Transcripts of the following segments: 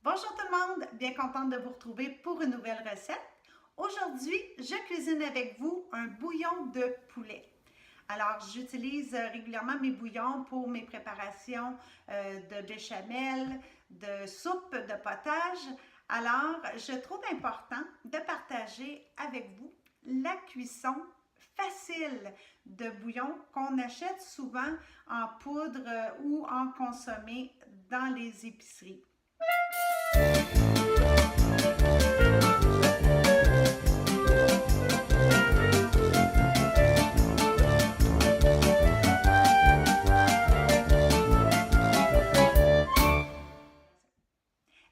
Bonjour tout le monde, bien contente de vous retrouver pour une nouvelle recette. Aujourd'hui, je cuisine avec vous un bouillon de poulet. Alors, j'utilise régulièrement mes bouillons pour mes préparations de béchamel, de soupe, de potage. Alors, je trouve important de partager avec vous la cuisson facile de bouillon qu'on achète souvent en poudre ou en consommé dans les épiceries.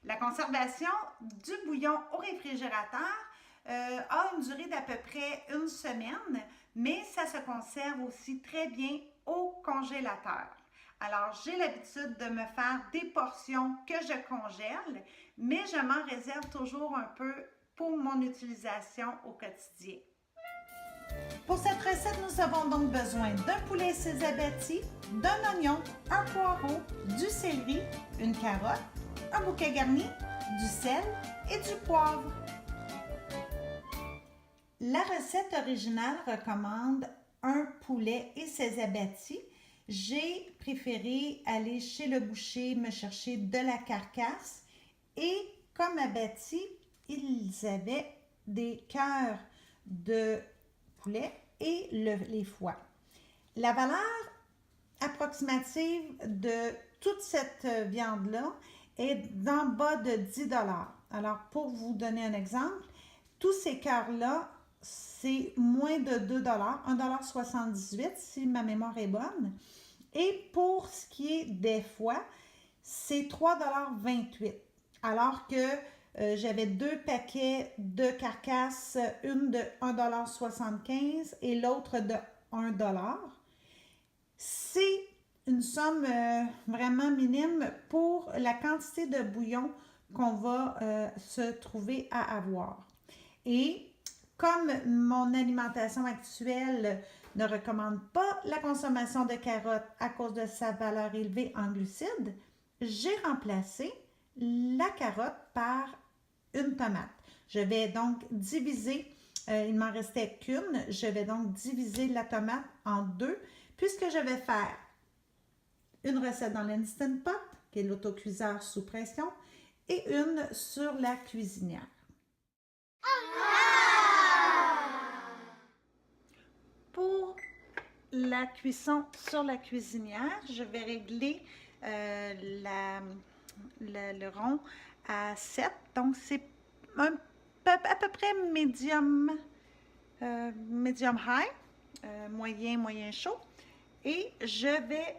La conservation du bouillon au réfrigérateur a une durée d'à peu près une semaine, mais ça se conserve aussi très bien au congélateur. Alors, j'ai l'habitude de me faire des portions que je congèle, mais je m'en réserve toujours un peu pour mon utilisation au quotidien. Pour cette recette, nous avons donc besoin d'un poulet abattu, d'un oignon, un poireau, du céleri, une carotte, un bouquet garni, du sel et du poivre. La recette originale recommande un poulet et ses abattis. J'ai préféré aller chez le boucher me chercher de la carcasse et comme abattis, ils avaient des cœurs de poulet et les foies. La valeur approximative de toute cette viande-là est d'en bas de 10 $. Alors, pour vous donner un exemple, tous ces cœurs-là, c'est moins de 2 $, 1,78 $ si ma mémoire est bonne. Et pour ce qui est des foies, c'est 3,28 $. Alors que j'avais deux paquets de carcasses, une de 1,75 $ et l'autre de 1 $. C'est une somme vraiment minime pour la quantité de bouillon qu'on va se trouver à avoir. Et comme mon alimentation actuelle ne recommande pas la consommation de carottes à cause de sa valeur élevée en glucides, j'ai remplacé la carotte par une tomate. Je vais donc diviser, il ne m'en restait qu'une, je vais donc diviser la tomate en deux, puisque je vais faire une recette dans l'Instant Pot, qui est l'autocuiseur sous pression, et une sur la cuisinière. Pour la cuisson sur la cuisinière, je vais régler le rond à 7. Donc, c'est à peu près medium high, moyen chaud. Et je vais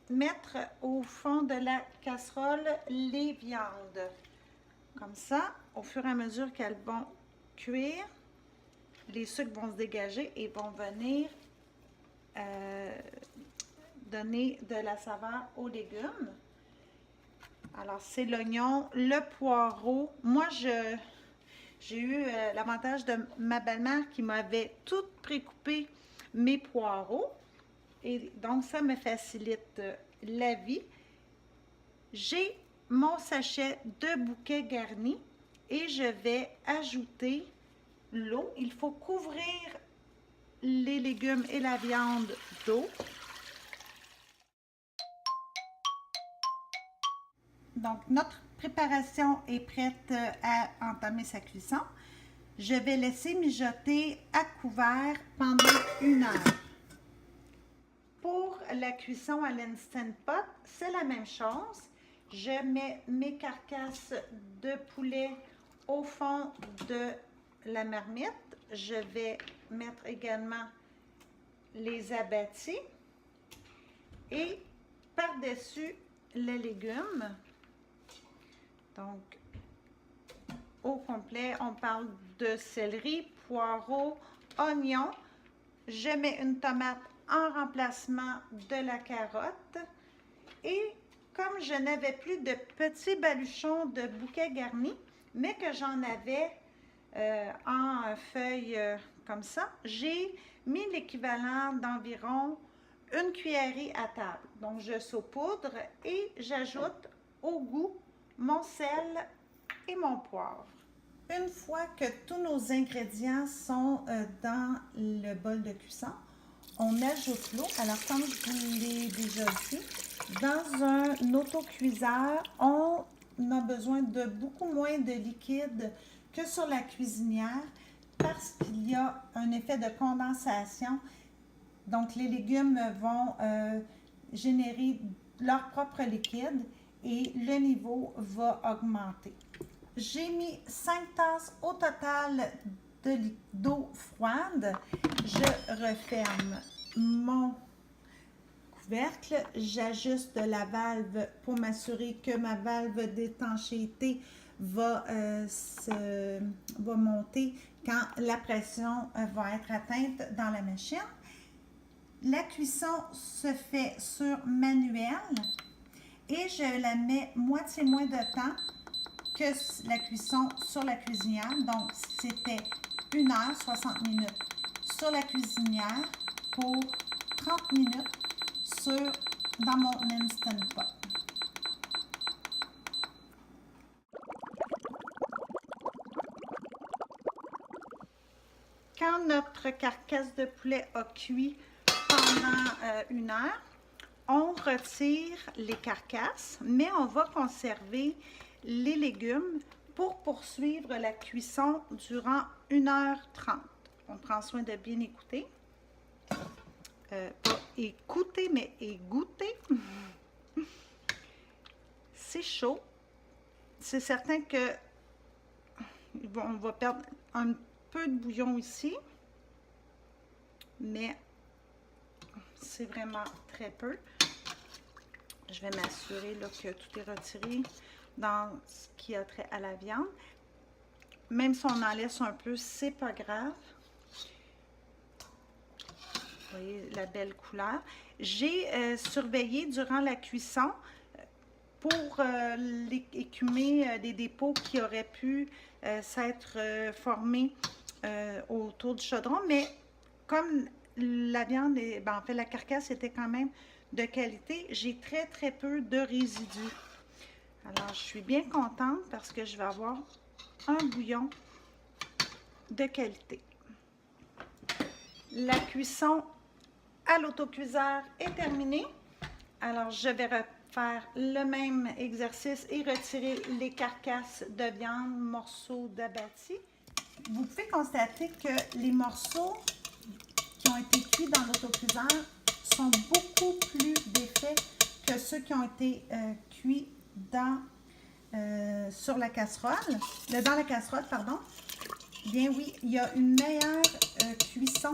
mettre au fond de la casserole les viandes. Comme ça, au fur et à mesure qu'elles vont cuire, les sucres vont se dégager et vont venir donner de la saveur aux légumes. Alors, c'est l'oignon, le poireau. Moi, j'ai eu l'avantage de ma belle-mère qui m'avait tout précoupé mes poireaux. Et donc, ça me facilite la vie. J'ai mon sachet de bouquet garni et je vais ajouter l'eau. Il faut couvrir les légumes et la viande d'eau. Donc, notre préparation est prête à entamer sa cuisson. Je vais laisser mijoter à couvert pendant 1 heure. Pour la cuisson à l'Instant Pot, c'est la même chose. Je mets mes carcasses de poulet au fond de la marmite. Je vais mettre également les abattis et par-dessus les légumes. Donc, au complet, on parle de céleri, poireau, oignon. Je mets une tomate en remplacement de la carotte. Et comme je n'avais plus de petits baluchons de bouquet garni, mais que j'en avais en feuilles comme ça, j'ai mis l'équivalent d'environ une cuillerée à table. Donc, je saupoudre et j'ajoute au goût mon sel et mon poivre. Une fois que tous nos ingrédients sont dans le bol de cuisson, on ajoute l'eau. Alors, comme je vous l'ai déjà dit, dans un autocuiseur, on a besoin de beaucoup moins de liquide que sur la cuisinière parce qu'il y a un effet de condensation. Donc, les légumes vont générer leur propre liquide et le niveau va augmenter. J'ai mis 5 tasses au total d'eau froide. Je referme mon couvercle. J'ajuste la valve pour m'assurer que ma valve d'étanchéité va monter quand la pression va être atteinte dans la machine. La cuisson se fait sur manuel et je la mets moitié moins de temps que la cuisson sur la cuisinière. Donc, c'était 1 heure, 60 minutes sur la cuisinière pour 30 minutes dans mon Instant Pot. Quand notre carcasse de poulet a cuit pendant 1 heure, on retire les carcasses, mais on va conserver les légumes pour poursuivre la cuisson durant 1h30. On prend soin de bien écouter. Pas écouter, mais égoutter. C'est chaud. C'est certain que on va perdre un peu de bouillon ici, mais c'est vraiment très peu. Je vais m'assurer que tout est retiré dans ce qui a trait à la viande. Même si on en laisse un peu, c'est pas grave. Vous voyez la belle couleur. J'ai surveillé durant la cuisson pour écumer des dépôts qui auraient pu s'être formés autour du chaudron, mais comme la viande, en fait la carcasse était quand même de qualité, j'ai très peu de résidus. Alors, je suis bien contente parce que je vais avoir un bouillon de qualité. La cuisson à l'autocuiseur est terminée. Alors, je vais refaire le même exercice et retirer les carcasses de viande, morceaux d'abattis. Vous pouvez constater que les morceaux qui ont été cuits dans l'autocuiseur sont beaucoup plus défaits que ceux qui ont été cuits dans la casserole. Bien oui, il y a une meilleure cuisson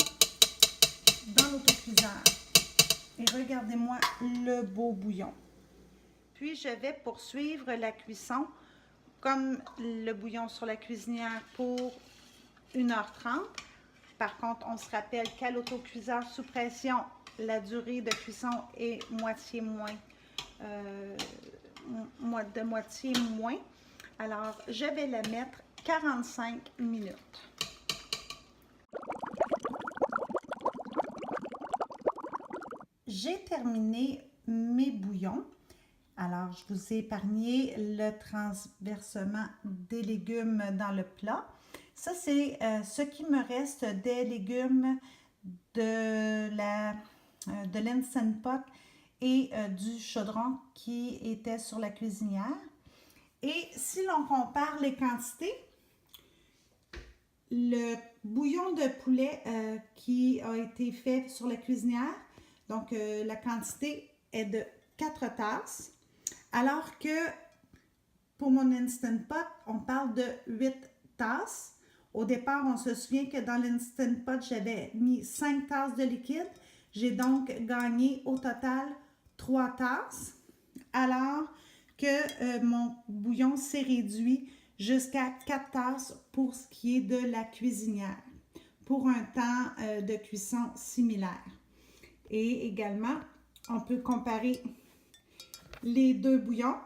dans l'autocuiseur. Et regardez-moi le beau bouillon. Puis je vais poursuivre la cuisson comme le bouillon sur la cuisinière pour 1h30. Par contre, on se rappelle qu'à l'autocuiseur sous pression, la durée de cuisson est de moitié moins. Alors, je vais la mettre 45 minutes. J'ai terminé mes bouillons. Alors, je vous ai épargné le transversement des légumes dans le plat. Ça, c'est ce qui me reste des légumes de l'Instant Pot et du chaudron qui était sur la cuisinière. Et si l'on compare les quantités, le bouillon de poulet qui a été fait sur la cuisinière, donc la quantité est de 4 tasses, alors que pour mon Instant Pot, on parle de 8 tasses. Au départ, on se souvient que dans l'Instant Pot, j'avais mis 5 tasses de liquide. J'ai donc gagné au total 3 tasses, alors que mon bouillon s'est réduit jusqu'à 4 tasses pour ce qui est de la cuisinière, pour un temps de cuisson similaire. Et également, on peut comparer les deux bouillons.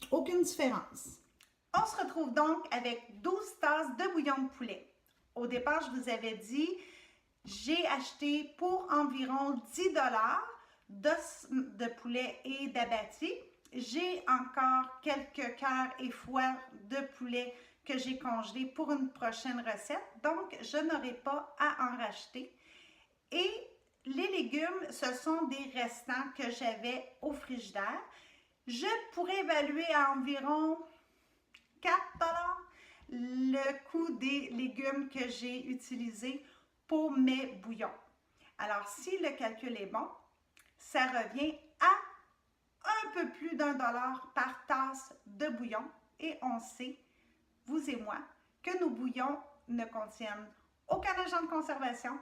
Aucune différence. On se retrouve donc avec 12 tasses de bouillon de poulet. Au départ, je vous avais dit, j'ai acheté pour environ 10 $ d'os de poulet et d'abattis. j'ai encore quelques cœurs et foies de poulet que j'ai congelés pour une prochaine recette, donc je n'aurai pas à en racheter. Et les légumes, ce sont des restants que j'avais au frigidaire. Je pourrais évaluer à environ 4 le coût des légumes que j'ai utilisés pour mes bouillons. Alors, si le calcul est bon, ça revient à un peu plus d'1 dollar par tasse de bouillon. Et on sait, vous et moi, que nos bouillons ne contiennent aucun agent de conservation,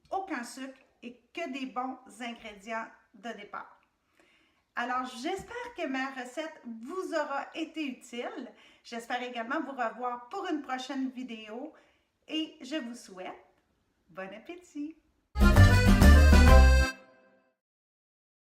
aucun sucre et que des bons ingrédients de départ. Alors, j'espère que ma recette vous aura été utile. J'espère également vous revoir pour une prochaine vidéo et je vous souhaite bon appétit!